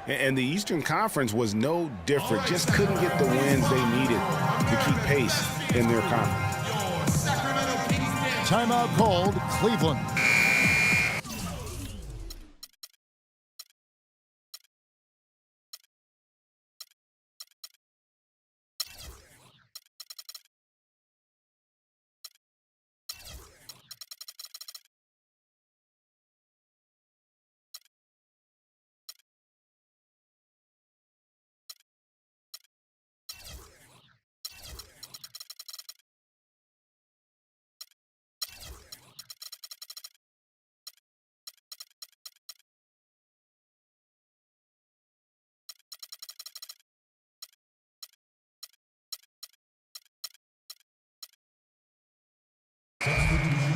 And the Eastern Conference was no different. Just couldn't get the wins they needed to keep pace in their conference. Timeout called, Cleveland.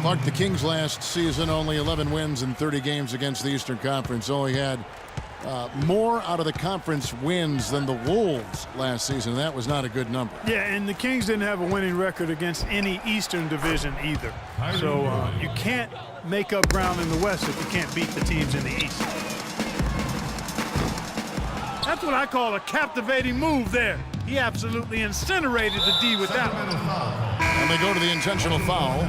Clark, the Kings last season, only 11 wins in 30 games against the Eastern Conference. Only had more out of the conference wins than the Wolves last season. That was not a good number. Yeah, and the Kings didn't have a winning record against any Eastern division either. So you can't make up ground in the West if you can't beat the teams in the East. That's what I call a captivating move there. He absolutely incinerated the D with that one. And they go to the intentional foul.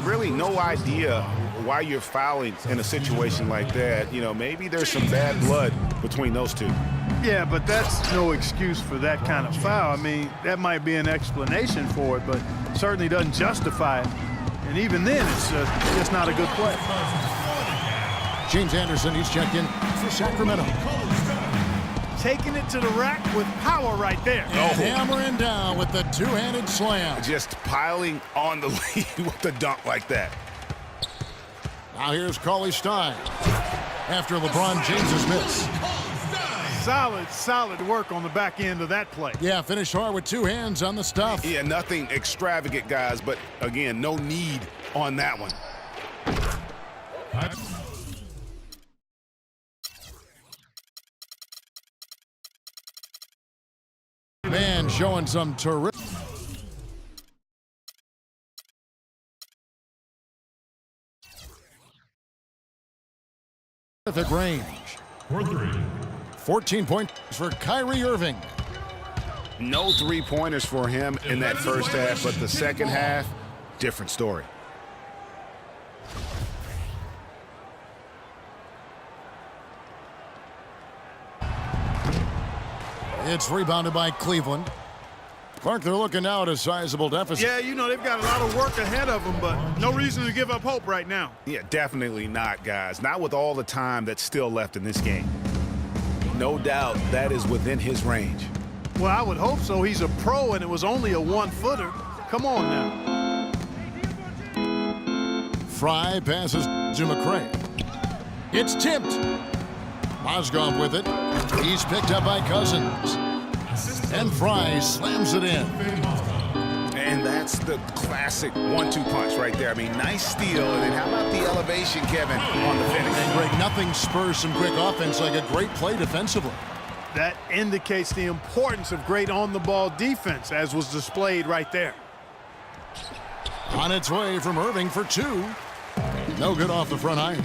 Really no idea why you're fouling in a situation like that. You know, maybe there's some bad blood between those two. Yeah, but that's no excuse for that kind of foul. I mean, that might be an explanation for it, but certainly doesn't justify it. And even then, it's just not a good play. James Anderson, he's checked in for Sacramento. Taking it to the rack with power right there. And hammering down with the two-handed slam. Just piling on the lead with a dunk like that. Now here's Cauley-Stein after LeBron James's miss. Solid work on the back end of that play. Yeah, finished hard with two hands on the stuff. Yeah, nothing extravagant, guys, but again, no need on that one. Man showing some terrific range. 14 points for Kyrie Irving. No three-pointers for him in that first half, but the second half, different story. It's rebounded by Cleveland. Clark, they're looking now at a sizable deficit. Yeah, you know, they've got a lot of work ahead of them, but no reason to give up hope right now. Yeah, definitely not, guys. Not with all the time that's still left in this game. No doubt that is within his range. Well, I would hope so. He's a pro, and it was only a one-footer. Come on now. Fry passes to McCray. It's tipped. Mozgov with it. He's picked up by Cousins. And Fry slams it in. And that's the classic 1-2 punch right there. I mean, nice steal. And then how about the elevation, Kevin, on the finish? And Greg, nothing spurs some quick offense like a great play defensively. That indicates the importance of great on-the-ball defense, as was displayed right there. On its way from Irving for two. No good off the front iron.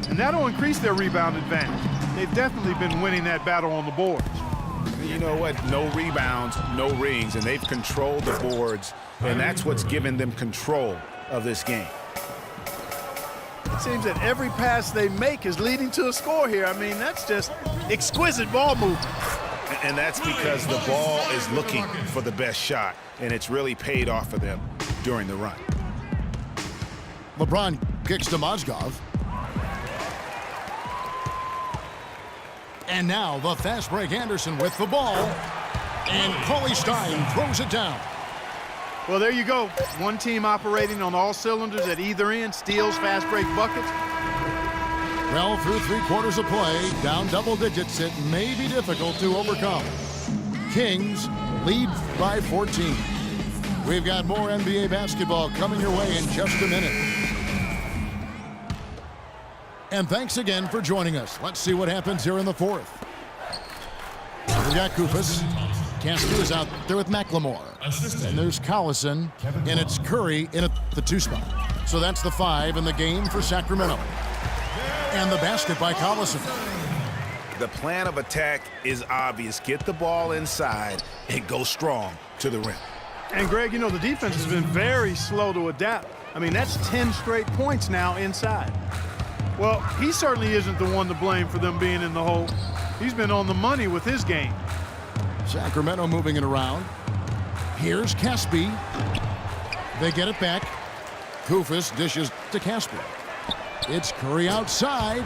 And that'll increase their rebound advantage. They've definitely been winning that battle on the boards. You know what? No rebounds, no rings, and they've controlled the boards, and that's what's given them control of this game. It seems that every pass they make is leading to a score here. I mean, that's just exquisite ball movement. And that's because the ball is looking for the best shot, and it's really paid off for them during the run. LeBron kicks to Mozgov. And now the fast break Anderson with the ball. And Cauley-Stein throws it down. Well, there you go. One team operating on all cylinders at either end. Steals, fast break buckets. Well, through 3 quarters of play, down double digits, it may be difficult to overcome. Kings lead by 14. We've got more NBA basketball coming your way in just a minute. And thanks again for joining us. Let's see what happens here in the fourth. We've got Koufos. Castu is out there with McLemore. And there's Collison, and it's Curry in at the 2 spot. So that's the 5 in the game for Sacramento. And the basket by Collison. The plan of attack is obvious. Get the ball inside and go strong to the rim. And, Greg, you know, the defense has been very slow to adapt. I mean, that's 10 straight points now inside. Well, he certainly isn't the one to blame for them being in the hole. He's been on the money with his game. Sacramento moving it around. Here's Caspi. They get it back. Koufos dishes to Caspi. It's Curry outside,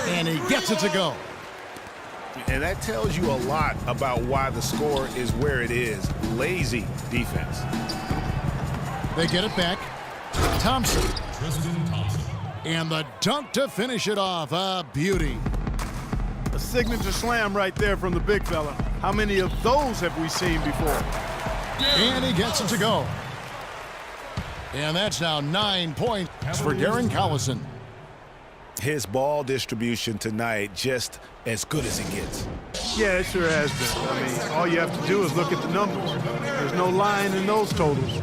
and he gets it to go. And that tells you a lot about why the score is where it is. Lazy defense. They get it back. Thompson. And the dunk to finish it off. A beauty. A signature slam right there from the big fella. How many of those have we seen before? And he gets it to go. And that's now 9 points for Darren Collison. His ball distribution tonight just as good as it gets. Yeah, it sure has been. I mean, all you have to do is look at the numbers. There's no lying in those totals.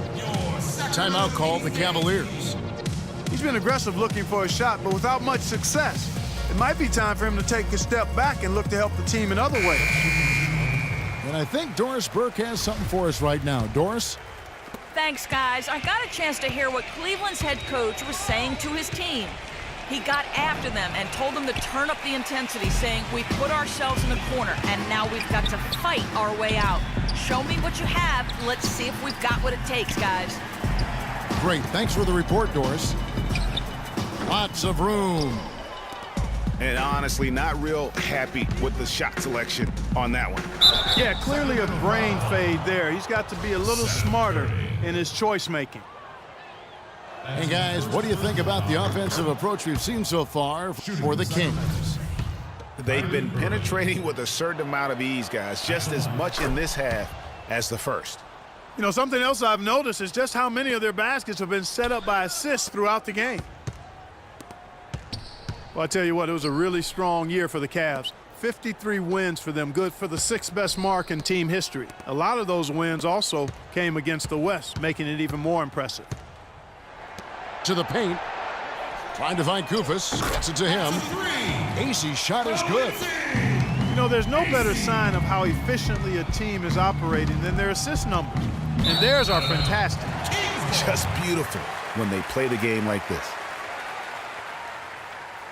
Timeout called the Cavaliers. He's been aggressive looking for a shot, but without much success. It might be time for him to take a step back and look to help the team in other ways. And I think Doris Burke has something for us right now. Doris? Thanks, guys. I got a chance to hear what Cleveland's head coach was saying to his team. He got after them and told them to turn up the intensity, saying, we put ourselves in the corner, and now we've got to fight our way out. Show me what you have. Let's see if we've got what it takes, guys. Great. Thanks for the report, Doris. Lots of room. And honestly, not real happy with the shot selection on that one. Yeah, clearly a brain fade there. He's got to be a little smarter in his choice making. And guys, what do you think about the offensive approach we've seen so far for the Kings? They've been penetrating with a certain amount of ease, guys, just as much in this half as the first. You know, something else I've noticed is just how many of their baskets have been set up by assists throughout the game. Well, I tell you what, it was a really strong year for the Cavs. 53 wins for them, good for the 6th best mark in team history. A lot of those wins also came against the West, making it even more impressive. To the paint. Trying to find Koufos. Gets it to him. Acey's shot is good. You know, there's no better sign of how efficiently a team is operating than their assist numbers. And theirs are fantastic. Just beautiful when they play the game like this.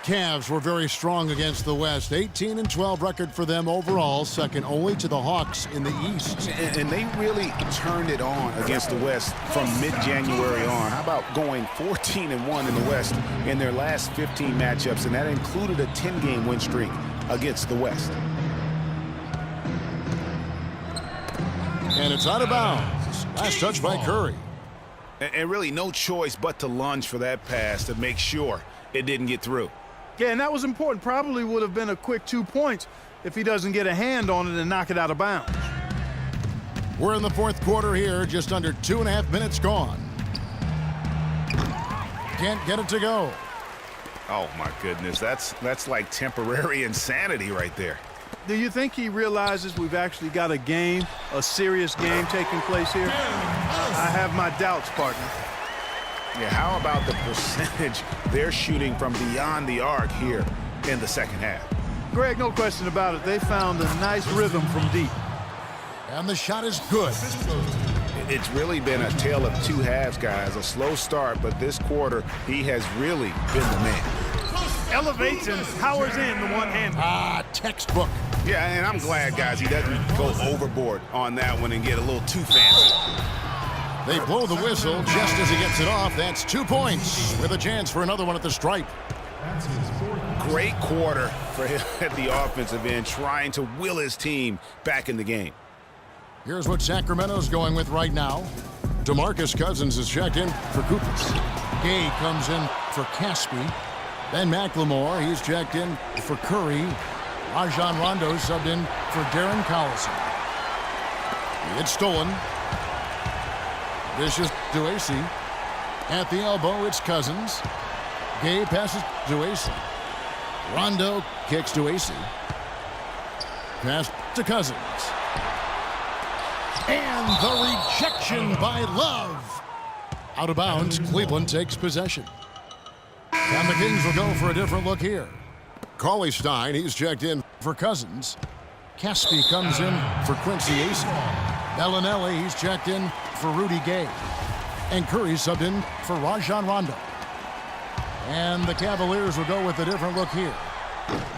Cavs were very strong against the West. 18-12 record for them overall, second only to the Hawks in the East. And they really turned it on against the West from mid-January on. How about going 14-1 in the West in their last 15 matchups, and that included a 10-game win streak against the West. And it's out of bounds. Last touch by Curry. And really no choice but to lunge for that pass to make sure it didn't get through. Yeah, and that was important. Probably would have been a quick 2 points if he doesn't get a hand on it and knock it out of bounds. We're in the fourth quarter here, just under 2.5 minutes gone. Can't get it to go. Oh, my goodness. That's like temporary insanity right there. Do you think he realizes we've actually got a game, a serious game taking place here? I have my doubts, partner. Yeah, how about the percentage they're shooting from beyond the arc here in the second half? Greg, no question about it. They found a nice rhythm from deep. And the shot is good. It's really been a tale of two halves, guys. A slow start, but this quarter, he has really been the man. Elevates and powers in the one-hand. Textbook. Yeah, and I'm glad, guys, he doesn't go overboard on that one and get a little too fancy. They blow the whistle just as he gets it off. That's 2 points with a chance for another one at the stripe. Great quarter for him at the offensive end, trying to will his team back in the game. Here's what Sacramento's going with right now. DeMarcus Cousins is checked in for Koufos. Gay comes in for Caspi. Then McLemore, he's checked in for Curry. Rajon Rondo subbed in for Darren Collison. It's stolen. This is to Acey. At the elbow, it's Cousins. Gay passes to Acey. Rondo kicks to Acey. Pass to Cousins. And the rejection by Love. Out of bounds, Cleveland takes possession. And the Kings will go for a different look here. Cauley Stein, he's checked in for Cousins. Caspi comes in for Quincy Ace. Bellinelli, he's checked in for Rudy Gay. And Curry subbed in for Rajon Rondo. And the Cavaliers will go with a different look here.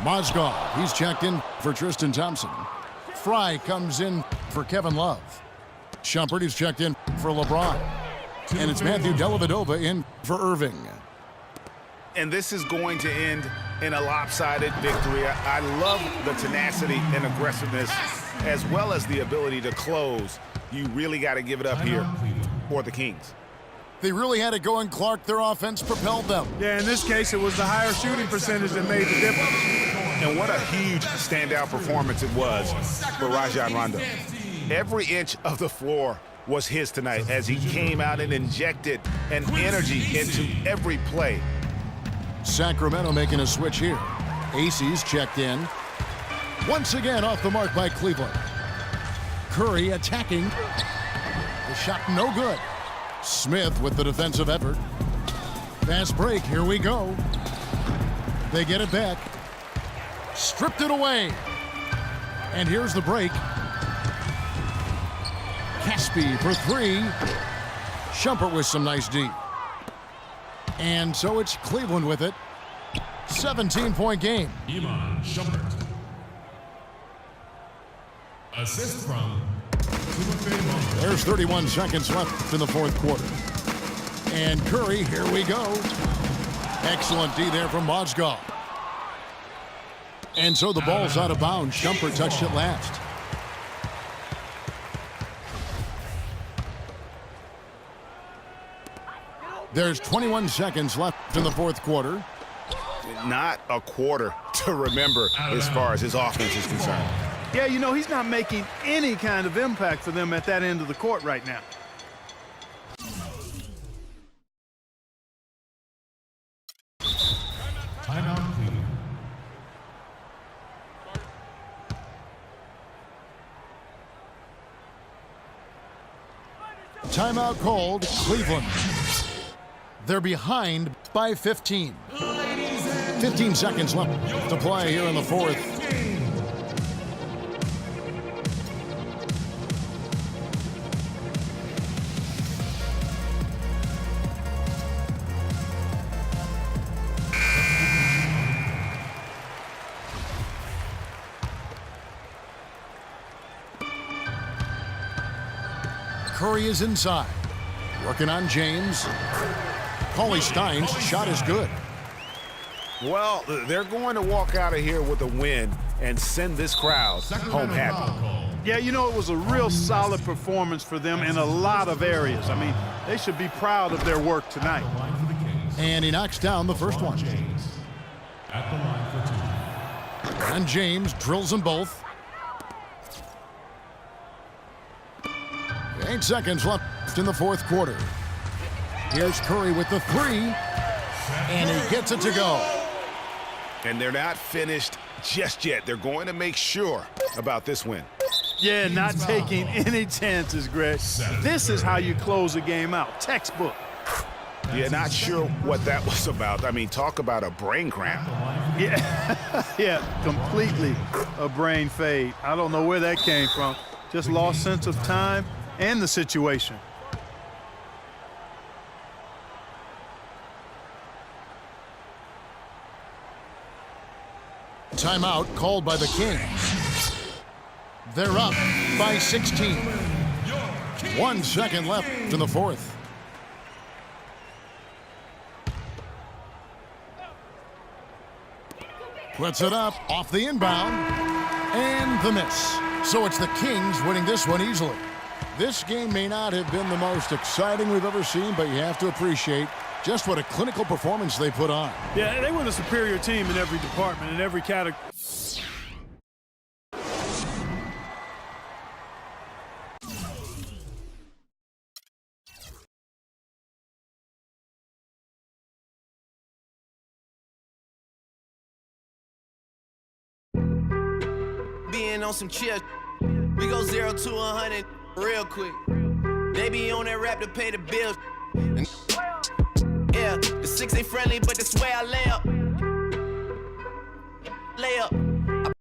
Mozgov, he's checked in for Tristan Thompson. Fry comes in for Kevin Love. Shumpert, he's checked in for LeBron. And it's Matthew Dellavedova in for Irving. And this is going to end in a lopsided victory. I love the tenacity and aggressiveness as well as the ability to close. You really got to give it up here for the Kings. They really had it going, Clark. Their offense propelled them. Yeah, in this case, it was the higher shooting percentage that made the difference. And what a huge standout performance it was for Rajon Rondo. Every inch of the floor was his tonight as he came out and injected an energy into every play. Sacramento making a switch here. Aces checked in. Once again off the mark by Cleveland. Curry attacking. The shot no good. Smith with the defensive effort. Fast break, here we go. They get it back. Stripped it away. And here's the break. Caspi for three. Shumpert with some nice D. And so it's Cleveland with it. 17-point game. Iman Shumpert. Assist from Timothy Long. There's 31 seconds left in the fourth quarter. And Curry, here we go. Excellent D there from Mozgov. And so the ball's out of bounds. Shumpert touched it last. There's 21 seconds left in the fourth quarter. Not a quarter to remember as far as his offense is concerned. Yeah, you know, he's not making any kind of impact for them at that end of the court right now. Timeout, Cleveland. Timeout called, Cleveland. They're behind by 15. 15 seconds left to play here in the fourth. Curry is inside. Working on James. Cauley Stein's shot is good. Well, they're going to walk out of here with a win and send this crowd home happy. Yeah, you know, it was a real solid performance for them in a lot of areas. I mean, they should be proud of their work tonight. And he knocks down the first one. At the line for two. And James drills them both. 8 seconds left in the fourth quarter. Here's Curry with the three. And he gets it to go. And they're not finished just yet. They're going to make sure about this win. Yeah, not taking any chances, Greg. This is how you close a game out. Textbook. Yeah, not sure what that was about. I mean, talk about a brain cramp. Yeah, yeah, completely a brain fade. I don't know where that came from. Just lost sense of time and the situation. Timeout called by the Kings. They're up by 16. 1 second left in the fourth. Puts it up off the inbound. And the miss. So it's the Kings winning this one easily. This game may not have been the most exciting we've ever seen, but you have to appreciate just what a clinical performance they put on. Yeah, they were the superior team in every department, in every category. Being on some chill, we go 0 to 100 real quick. They be on that rap to pay the bills. And yeah, the 6 ain't friendly, but that's where I lay up.